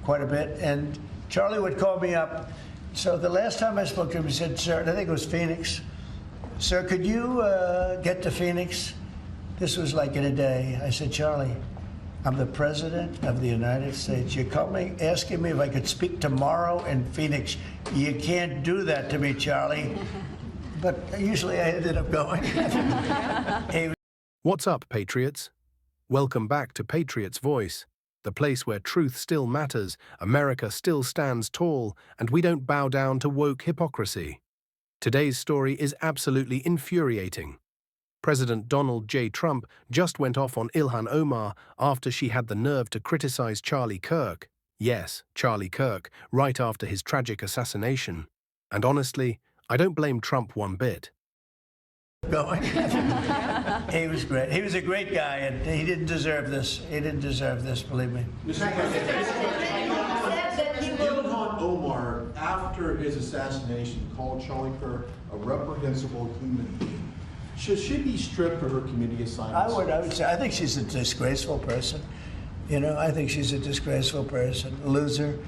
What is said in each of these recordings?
quite a bit, and Charlie would call me up. So the last time I spoke to him, he said, "Sir," and I think it was Phoenix, "Sir, could you get to Phoenix?" This was like in a day. I said, "Charlie, I'm the President of the United States. You called me asking me if I could speak tomorrow in Phoenix. You can't do that to me, Charlie." But usually I ended up going. What's up, Patriots? Welcome back to Patriot's Voice, the place where truth still matters, America still stands tall, and we don't bow down to woke hypocrisy. Today's story is absolutely infuriating. President Donald J. Trump just went off on Ilhan Omar after she had the nerve to criticize Charlie Kirk. Yes, Charlie Kirk, right after his tragic assassination. And honestly, I don't blame Trump one bit. Going. He was great. He was a great guy, and he didn't deserve this. He didn't deserve this, believe me. Mr. President, Ilhan Omar, after his assassination, called Charlie Kirk a reprehensible human being. Should she be stripped of her committee assignments? I would say, I think she's a disgraceful person. You know, I think she's a disgraceful person, loser.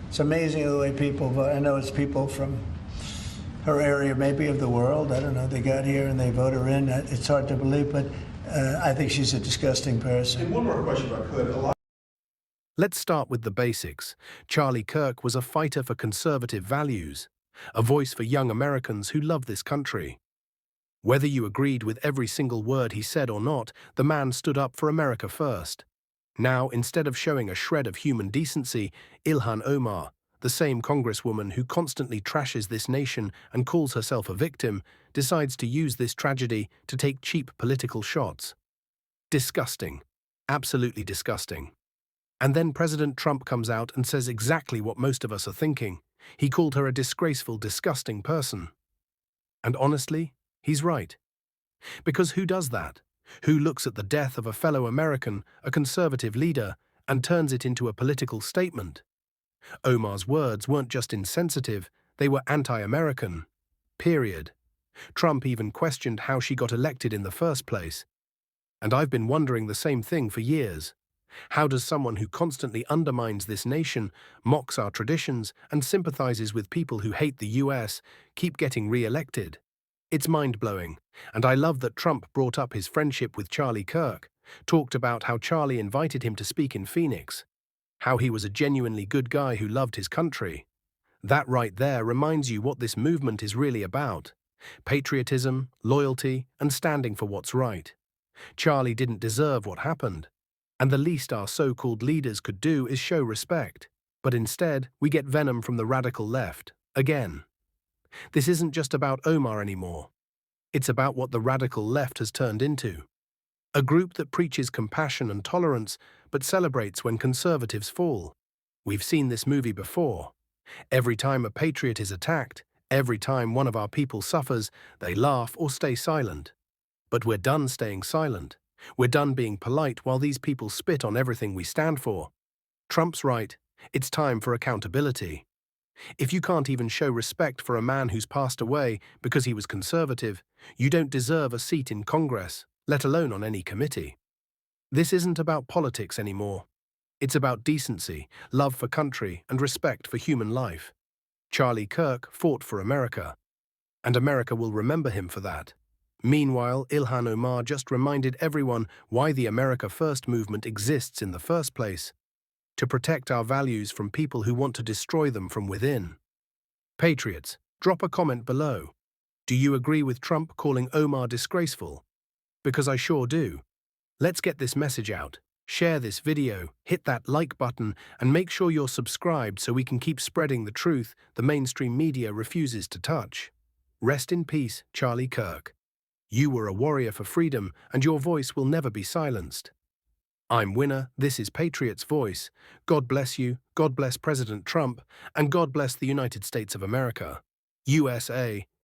It's amazing the way people vote. I know it's people from her area, maybe of the world. I don't know. They got here and they vote her in. It's hard to believe, but I think she's a disgusting person. And one more question, if I could. Let's start with the basics. Charlie Kirk was a fighter for conservative values, a voice for young Americans who love this country. Whether you agreed with every single word he said or not, the man stood up for America first. Now, instead of showing a shred of human decency, Ilhan Omar, the same congresswoman who constantly trashes this nation and calls herself a victim, decides to use this tragedy to take cheap political shots. Disgusting. Absolutely disgusting. And then President Trump comes out and says exactly what most of us are thinking. He called her a disgraceful, disgusting person. And honestly, he's right. Because who does that? Who looks at the death of a fellow American, a conservative leader, and turns it into a political statement? Omar's words weren't just insensitive, they were anti-American. Period. Trump even questioned how she got elected in the first place. And I've been wondering the same thing for years. How does someone who constantly undermines this nation, mocks our traditions, and sympathizes with people who hate the US keep getting re-elected? It's mind-blowing, and I love that Trump brought up his friendship with Charlie Kirk, talked about how Charlie invited him to speak in Phoenix, how he was a genuinely good guy who loved his country. That right there reminds you what this movement is really about: patriotism, loyalty, and standing for what's right. Charlie didn't deserve what happened, and the least our so-called leaders could do is show respect. But instead, we get venom from the radical left, again. This isn't just about Omar anymore. It's about what the radical left has turned into. A group that preaches compassion and tolerance, but celebrates when conservatives fall. We've seen this movie before. Every time a patriot is attacked, every time one of our people suffers, they laugh or stay silent. But we're done staying silent. We're done being polite while these people spit on everything we stand for. Trump's right. It's time for accountability. If you can't even show respect for a man who's passed away because he was conservative, you don't deserve a seat in Congress, let alone on any committee. This isn't about politics anymore. It's about decency, love for country, and respect for human life. Charlie Kirk fought for America, and America will remember him for that. Meanwhile, Ilhan Omar just reminded everyone why the America First movement exists in the first place: to protect our values from people who want to destroy them from within. Patriots, drop a comment below. Do you agree with Trump calling Omar disgraceful? Because I sure do. Let's get this message out. Share this video, hit that like button, and make sure you're subscribed so we can keep spreading the truth the mainstream media refuses to touch. Rest in peace, Charlie Kirk. You were a warrior for freedom, and your voice will never be silenced. I'm Winner, this is Patriot's Voice. God bless you, God bless President Trump, and God bless the United States of America. USA,